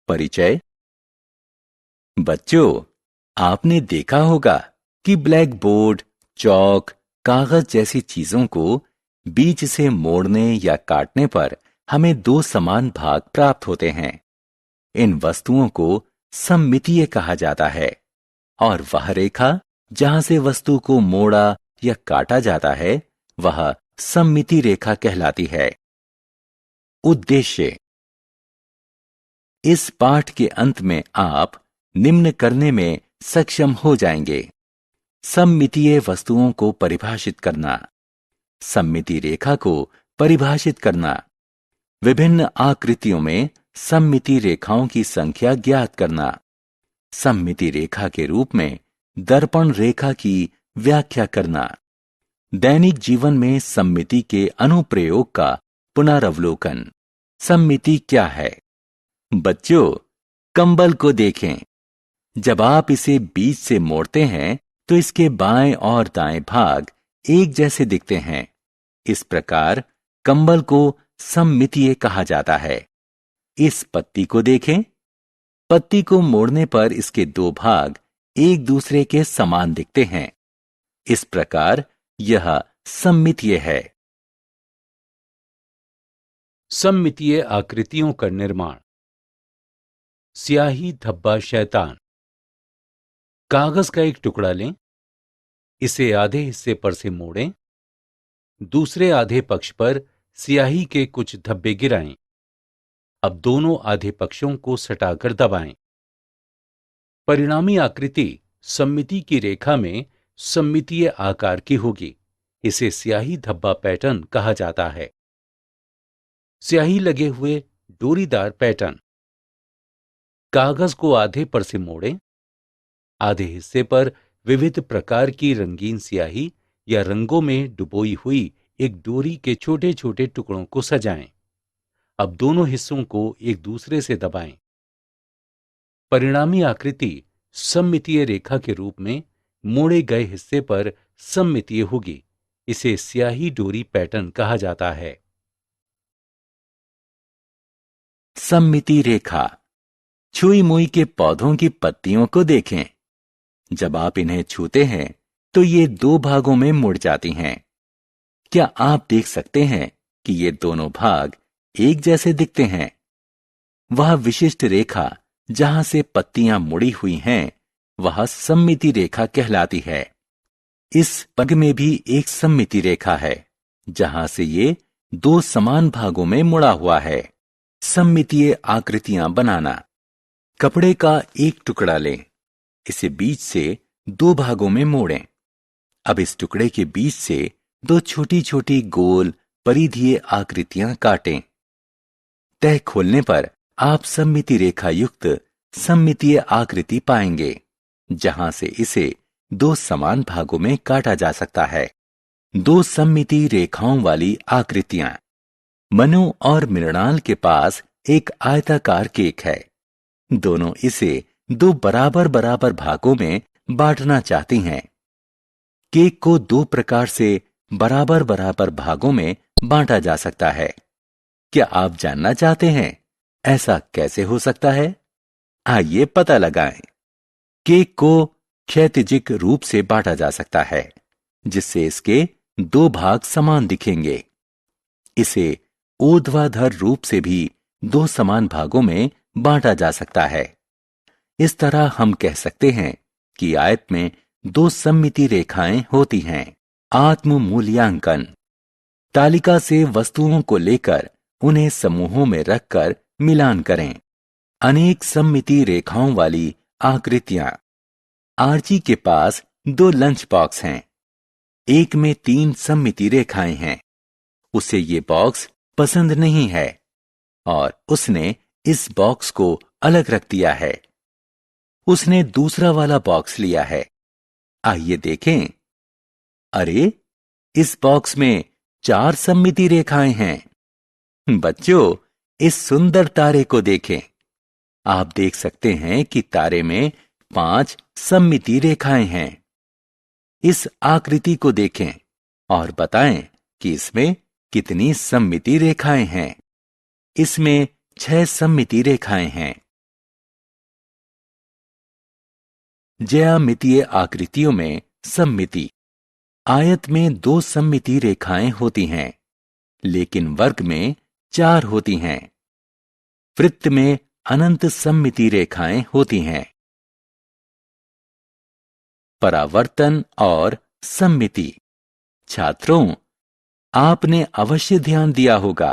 परिचय। बच्चों, आपने देखा होगा कि ब्लैक बोर्ड, चौक, कागज जैसी चीजों को बीच से मोड़ने या काटने पर हमें दो समान भाग प्राप्त होते हैं। इन वस्तुओं को सममितीय कहा जाता है और वह रेखा जहां से वस्तु को मोड़ा या काटा जाता है वह सममिति रेखा कहलाती है। उद्देश्य। इस पाठ के अंत में आप निम्न करने में सक्षम हो जाएंगे। सममितीय वस्तुओं को परिभाषित करना, सममिति रेखा को परिभाषित करना, विभिन्न आकृतियों में सममिति रेखाओं की संख्या ज्ञात करना, सममिति रेखा के रूप में दर्पण रेखा की व्याख्या करना, दैनिक जीवन में सममिति के अनुप्रयोग का पुनरावलोकन। सममिति क्या है? बच्चों, कंबल को देखें। जब आप इसे बीच से मोड़ते हैं तो इसके बाएं और दाएं भाग एक जैसे दिखते हैं। इस प्रकार कंबल को सममितीय कहा जाता है। इस पत्ती को देखें। पत्ती को मोड़ने पर इसके दो भाग एक दूसरे के समान दिखते हैं। इस प्रकार यह सममितीय है। सममितीय आकृतियों का निर्माण। स्याही धब्बा शैतान। कागज का एक टुकड़ा लें, इसे आधे हिस्से पर से मोड़ें, दूसरे आधे पक्ष पर स्याही के कुछ धब्बे गिराएं। अब दोनों आधे पक्षों को सटाकर दबाएं। परिणामी आकृति सममिति की रेखा में सममितीय आकार की होगी। इसे स्याही धब्बा पैटर्न कहा जाता है। स्याही लगे हुए डोरीदार पैटर्न। कागज को आधे पर से मोड़ें, आधे हिस्से पर विविध प्रकार की रंगीन स्याही या रंगों में डुबोई हुई एक डोरी के छोटे छोटे टुकड़ों को सजाएं। अब दोनों हिस्सों को एक दूसरे से दबाएं। परिणामी आकृति सममितीय रेखा के रूप में मोड़े गए हिस्से पर सममितीय होगी। इसे स्याही डोरी पैटर्न कहा जाता है। सममिति रेखा। छुई मुई के पौधों की पत्तियों को देखें। जब आप इन्हें छूते हैं तो ये दो भागों में मुड़ जाती हैं। क्या आप देख सकते हैं कि ये दोनों भाग एक जैसे दिखते हैं? वह विशिष्ट रेखा जहां से पत्तियां मुड़ी हुई हैं वह सममिति रेखा कहलाती है। इस पग में भी एक सममिति रेखा है जहां से ये दो समान भागों में मुड़ा हुआ है। सममितीय आकृतियां बनाना। कपड़े का एक टुकड़ा लें, इसे बीच से दो भागों में मोड़ें। अब इस टुकड़े के बीच से दो छोटी छोटी गोल परिधीय आकृतियां काटें। तह खोलने पर आप सममिति रेखा युक्त सममितीय आकृति पाएंगे जहां से इसे दो समान भागों में काटा जा सकता है। दो सममिति रेखाओं वाली आकृतियां। मनु और मृणाल के पास एक आयताकार केक है। दोनों इसे दो बराबर बराबर भागों में बांटना चाहती हैं। केक को दो प्रकार से बराबर बराबर भागों में बांटा जा सकता है। क्या आप जानना चाहते हैं ऐसा कैसे हो सकता है? आइए पता लगाएं। केक को क्षैतिजिक रूप से बांटा जा सकता है जिससे इसके दो भाग समान दिखेंगे। इसे ऊर्ध्वाधर रूप से भी दो समान भागों में बांटा जा सकता है। इस तरह हम कह सकते हैं कि आयत में दो सममिति रेखाएं होती हैं। आत्म मूल्यांकन। तालिका से वस्तुओं को लेकर उन्हें समूहों में रखकर मिलान करें। अनेक सममिति रेखाओं वाली आकृतियां। आर्ची के पास दो लंच बॉक्स हैं। एक में 3 सममिति रेखाएं हैं। उसे ये बॉक्स पसंद नहीं है और उसने इस बॉक्स को अलग रख दिया है। उसने दूसरा वाला बॉक्स लिया है। आइए देखें। अरे, इस बॉक्स में 4 सममिति रेखाएं हैं। बच्चों, इस सुंदर तारे को देखें। आप देख सकते हैं कि तारे में 5 सममिति रेखाएं हैं। इस आकृति को देखें और बताएं कि इसमें कितनी सममिति रेखाएं हैं। इसमें 6 सममिति रेखाएं हैं। ज्यामितीय आकृतियों में सममिति। आयत में 2 सममिति रेखाएं होती हैं, लेकिन वर्ग में 4 होती हैं। वृत्त में अनंत सममिति रेखाएं होती हैं। परावर्तन और सममिति। छात्रों, आपने अवश्य ध्यान दिया होगा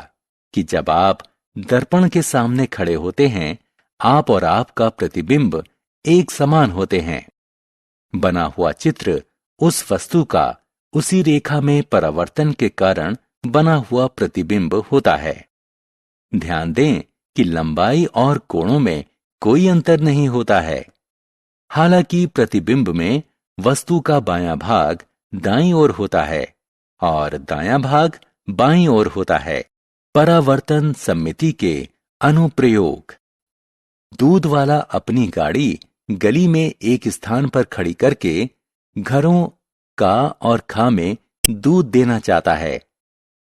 कि जब आप दर्पण के सामने खड़े होते हैं, आप और आपका प्रतिबिंब एक समान होते हैं। बना हुआ चित्र उस वस्तु का उसी रेखा में परावर्तन के कारण बना हुआ प्रतिबिंब होता है। ध्यान दें कि लंबाई और कोणों में कोई अंतर नहीं होता है। हालांकि प्रतिबिंब में वस्तु का बायां भाग दाईं ओर होता है और दायां भाग बाईं ओर होता है। परावर्तन सममिति के अनुप्रयोग। दूध वाला अपनी गाड़ी गली में एक स्थान पर खड़ी करके घरों का और खा में दूध देना चाहता है।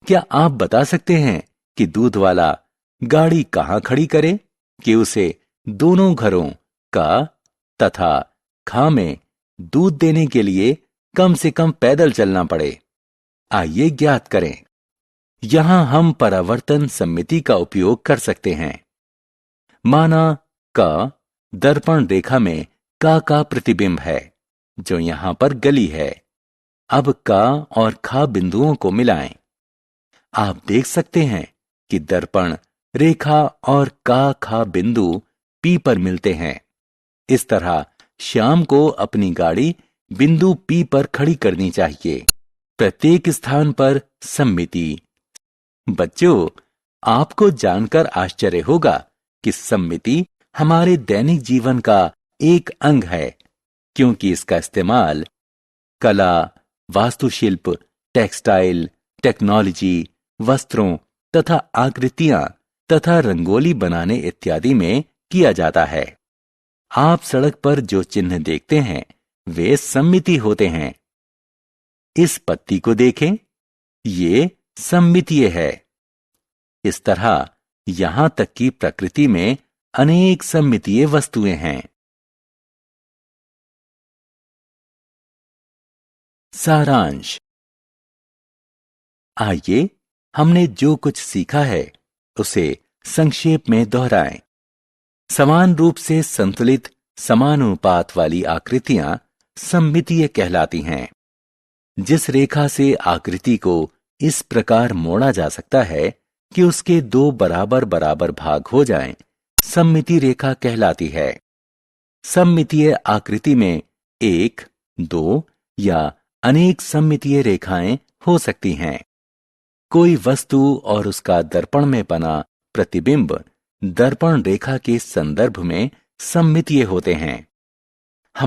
क्या आप बता सकते हैं कि दूध वाला गाड़ी कहां खड़ी करे कि उसे दोनों घरों का तथा खा में दूध देने के लिए कम से कम पैदल चलना पड़े? आइए ज्ञात करें। यहां हम परावर्तन सममिति का उपयोग कर सकते हैं। माना क दर्पण रेखा में का प्रतिबिंब है, जो यहां पर गली है। अब का और खा बिंदुओं को मिलाएं। आप देख सकते हैं कि दर्पण रेखा और का खा बिंदु पी पर मिलते हैं। इस तरह श्याम को अपनी गाड़ी बिंदु पी पर खड़ी करनी चाहिए। प्रत्येक स्थान पर सममिति। बच्चों, आपको जानकर आश्चर्य होगा कि सममिति हमारे दैनिक जीवन का एक अंग है, क्योंकि इसका इस्तेमाल कला, वास्तुशिल्प, टेक्सटाइल, टेक्नोलॉजी, वस्त्रों तथा आकृतियां तथा रंगोली बनाने इत्यादि में किया जाता है। आप सड़क पर जो चिन्ह देखते हैं, वे सममिति होते हैं। इस पत्ती को देखें, ये सममितीय है। इस तरह यहां तक कि प्रकृति में अनेक सममितीय वस्तुएं हैं। सारांश। आइए हमने जो कुछ सीखा है उसे संक्षेप में दोहराएं। समान रूप से संतुलित समानुपात वाली आकृतियां सममितीय कहलाती हैं। जिस रेखा से आकृति को इस प्रकार मोड़ा जा सकता है कि उसके 2 बराबर बराबर भाग हो जाएं, सममिति रेखा कहलाती है। सममितीय आकृति में 1, 2 या अनेक सममितीय रेखाएं हो सकती हैं। कोई वस्तु और उसका दर्पण में बना प्रतिबिंब दर्पण रेखा के संदर्भ में सममितीय होते हैं।